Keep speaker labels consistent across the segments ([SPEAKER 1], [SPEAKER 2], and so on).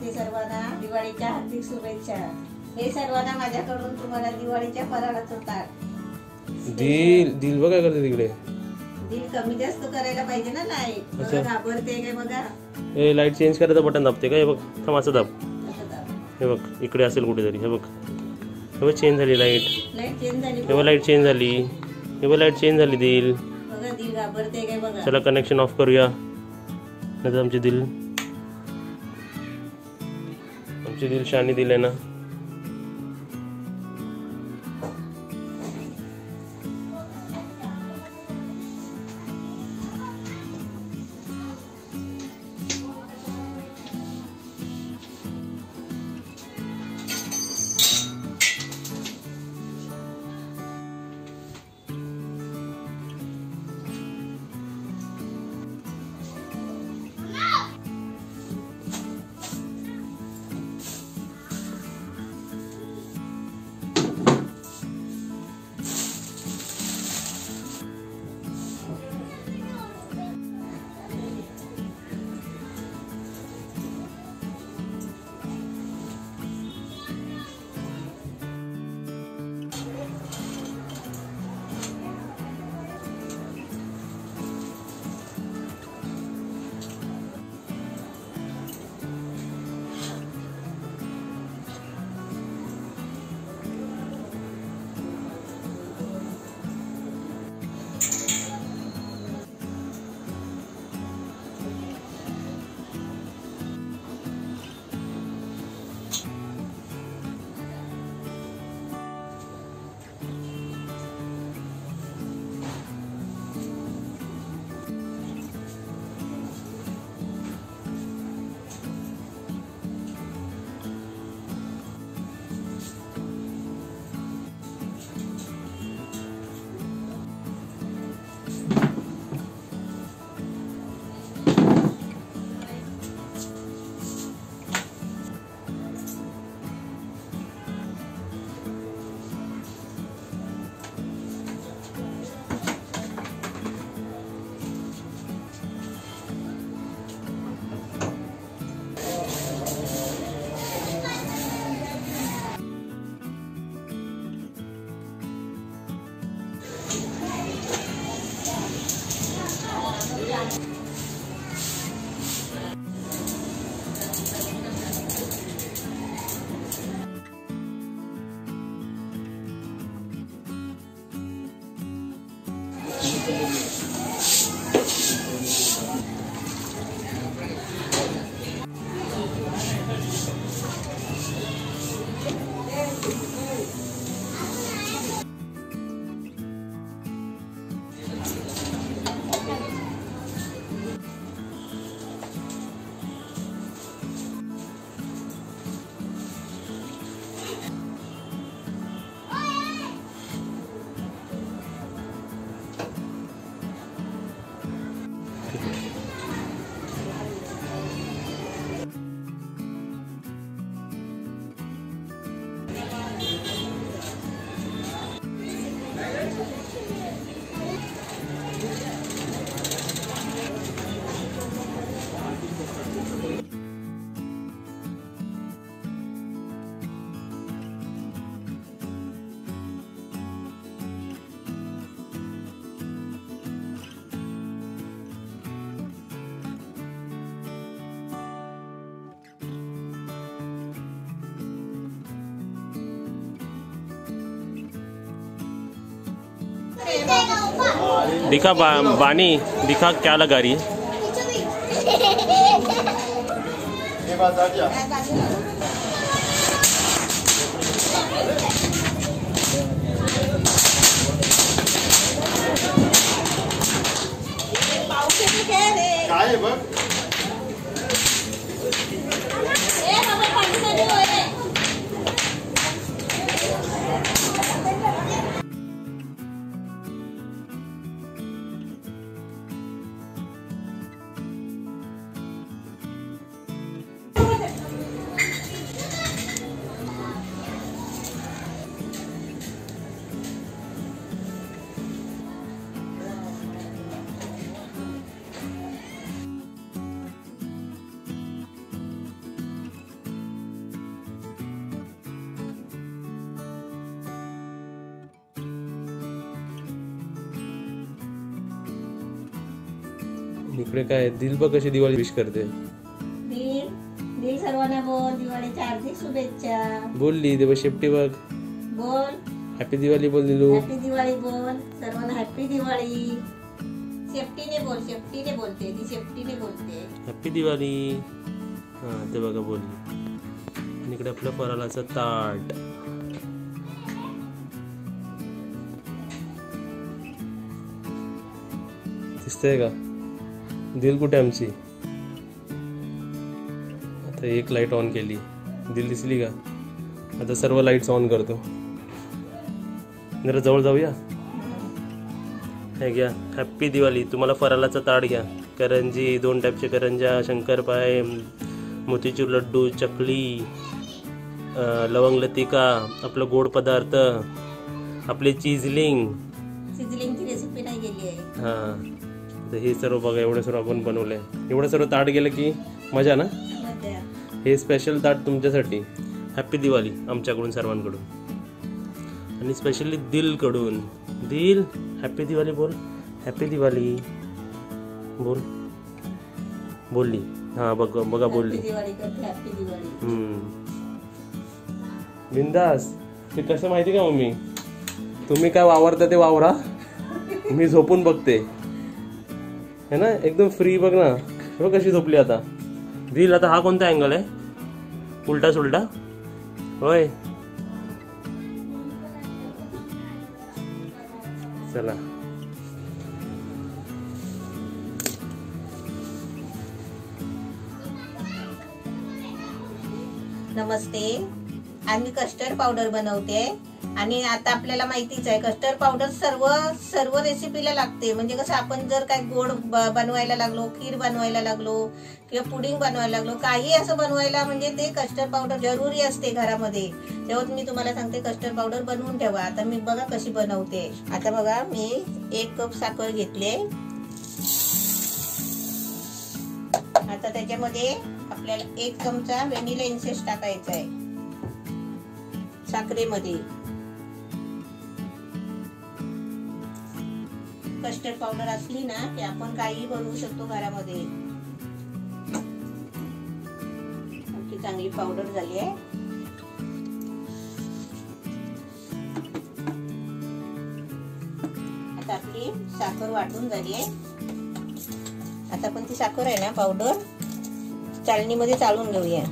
[SPEAKER 1] नमस्ते सर्वांना, दिवाळीच्या हार्दिक शुभेच्छा। हे सर्वांना माझ्याकडून तुम्हाला दिवाळीच्या फराळाचं ताट।
[SPEAKER 2] दिल बघा काय करते तिकडे।
[SPEAKER 1] दिल कमी जास्त करायला पाहिजे ना लाईट। बघा घाबरते काय बघा।
[SPEAKER 2] हे लाईट चेंज करायचं बटन दाबते का? हे बघ थांब असं दाब। हे बघ इकडे असेल कुठेतरी। हे बघ हे बघ चेंज झाली लाईट।
[SPEAKER 1] लाईट चेंज झाली।
[SPEAKER 2] हे बघ लाईट चेंज झाली। हे बघ लाईट चेंज झाली दिल।
[SPEAKER 1] बघा दिल घाबरते काय बघा।
[SPEAKER 2] चला कनेक्शन ऑफ करूया। नाही आमची दिल शानी दिल आहे ना। दिखा बानी दिखा क्या लगा रही है। इकडे काय दिल बघ कशी दिवाळी विश करते.
[SPEAKER 1] दिल दिल सर्वांना बोल दिवाळीच्या हार्दिक शुभेच्छा.
[SPEAKER 2] बोलली ते बघ शेपटी बघ.
[SPEAKER 1] बोल
[SPEAKER 2] हॅपी दिवाळी बोल दिलू.
[SPEAKER 1] हॅपी दिवाळी बोल सर्वांना हॅपी दिवाळी. शेपटीने बोलते ती शेपटीने बोलते.
[SPEAKER 2] हॅपी दिवाळी. हा ते बघा बोलली. आणि इकडे आपलं फराळाचं ताट. दिसतंय का दिल कुठे आमची. आता एक लाईट ऑन केली दिल दिसली का. आता सर्व लाईट्स ऑन करतो. जरा जवळ जाऊया. हे घ्या हॅपी दिवाळी. तुम्हाला फराळाचा ताट घ्या. करंजी 2 टाईपचे करंजा, शंकरपाळे, मोतीचूर लड्डू, चकली, लवंग लतिका, आपलं गोड पदार्थ, आपले
[SPEAKER 1] सिझलिंगची रेसिपी नाही गेली आहे.
[SPEAKER 2] हां तर हे सर्व बघा एवढं सर्व आपण बनवलं आहे. एवढं सर्व ताट गेलं की मजा ना.
[SPEAKER 1] मजा.
[SPEAKER 2] हे स्पेशल ताट तुमच्यासाठी. हॅपी दिवाळी आमच्याकडून सर्वांकडून आणि स्पेशली दिलकडून. दिल हॅपी दिवाळी बोल. हॅपी दिवाळी बोल. बोलली. हां बघ बघा बोलली.
[SPEAKER 1] हॅपी दिवाळी करते हॅपी दिवाळी.
[SPEAKER 2] बिंदास. ते कसं माहिती का मम्मी तुम्ही काय वावरता ते वावरा मी झोपून बघते है ना. एकदम फ्री बघ ना. बघ कशी झोपली आता. दिल आता हा कोणता अँगल आहे. उलटा सुलटा होय. चला
[SPEAKER 1] नमस्ते. आम्ही कस्टर्ड पावडर बनवते आणि आता आपल्याला माहितीच आहे कस्टर्ड पावडर सर्व रेसिपीला लागते. म्हणजे कसं आपण जर काय गोड बनवायला लागलो, खीर बनवायला लागलो किंवा पुडिंग बनवायला लागलो, काही असं बनवायला म्हणजे ते कस्टर्ड पावडर जरुरी असते घरामध्ये. तेव्हा मी तुम्हाला सांगते कस्टर्ड पावडर बनवून ठेवा. आता मी बघा कशी बनवते. आता बघा मी 1 कप साखर घेतले. आता त्याच्यामध्ये आपल्याला 1 चमचा व्हॅनिला इसेन्स टाकायचा आहे साखरेमध्ये. कस्टर्ड पावडर असली ना की आपण काही बनवू शकतो घरामध्ये. आमची चांगली पावडर झाली आहे. आता आपली साखर वाटून झाली आहे. आता आपण ती साखर आहे ना पावडर चाळणीमध्ये चाळून घेऊया.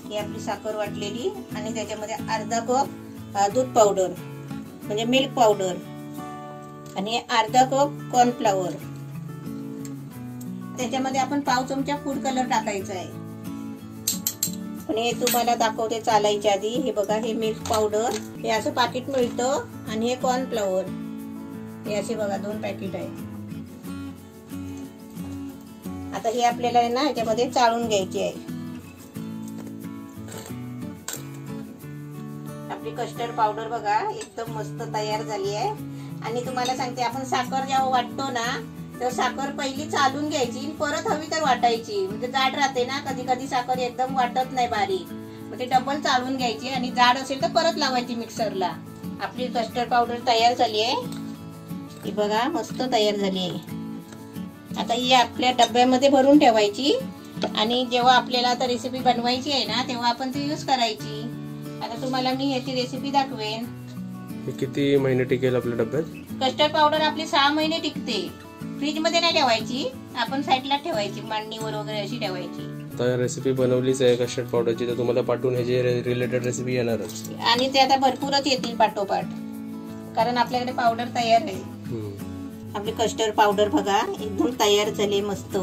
[SPEAKER 1] ही आपली साखर वाटलेली आणि त्याच्यामध्ये अर्धा कप दूध पावडर म्हणजे मिल्क पावडर आणि अर्धा कप कॉर्नफ्लॉवर. त्याच्यामध्ये आपण पाव चमचा फूड कलर टाकायचा आहे. पण हे तुम्हाला दाखवते चालायच्या आधी. हे बघा हे मिल्क पावडर हे असं पाकिट मिळतं आणि हे कॉर्नफ्लॉवर हे असे बघा 2 पॅकेट आहे. आता हे आपल्याला आहे ना ह्याच्यामध्ये चाळून घ्यायची आहे. आपली कस्टर्ड पावडर बघा एकदम मस्त तयार झाली आहे. आणि तुम्हाला सांगते आपण साखर जेव्हा वाटतो ना तेव्हा साखर पहिली चालून घ्यायची परत हवी तर वाटायची. म्हणजे जाड राहते ना कधी कधी साखर एकदम वाटत नाही बारीक. मग ते डबल चालून घ्यायची आणि जाड असेल तर परत लावायची मिक्सरला. आपली कस्टर्ड पावडर तयार झाली आहे. ही बघा मस्त तयार झाली आहे. आता ही आपल्या डब्यामध्ये भरून ठेवायची आणि जेव्हा आपल्याला आता रेसिपी बनवायची आहे ना तेव्हा आपण ती यूज करायची. आता तुम्हाला मी ह्याची रेसिपी दाखवेन.
[SPEAKER 2] किती महिने टिकेल आपल्या डब्यात.
[SPEAKER 1] कस्टर्ड पावडर आपली 6 महिने टिकते. फ्रीज मध्ये नाही ठेवायची, आपण साईडला ठेवायची, मांडणीवर वगैरे अशी ठेवायची.
[SPEAKER 2] तर रेसिपी बनवलीच आहे कस्टर्ड पावडरची तर तुम्हाला पाठवून ह्याची रिलेटेड रेसिपी येणारच.
[SPEAKER 1] आणि ते आता भरपूरच येतील पाठोपाठ कारण आपल्याकडे पावडर तयार आहे. आपली कस्टर्ड पावडर बघा एकदम तयार झाली मस्त.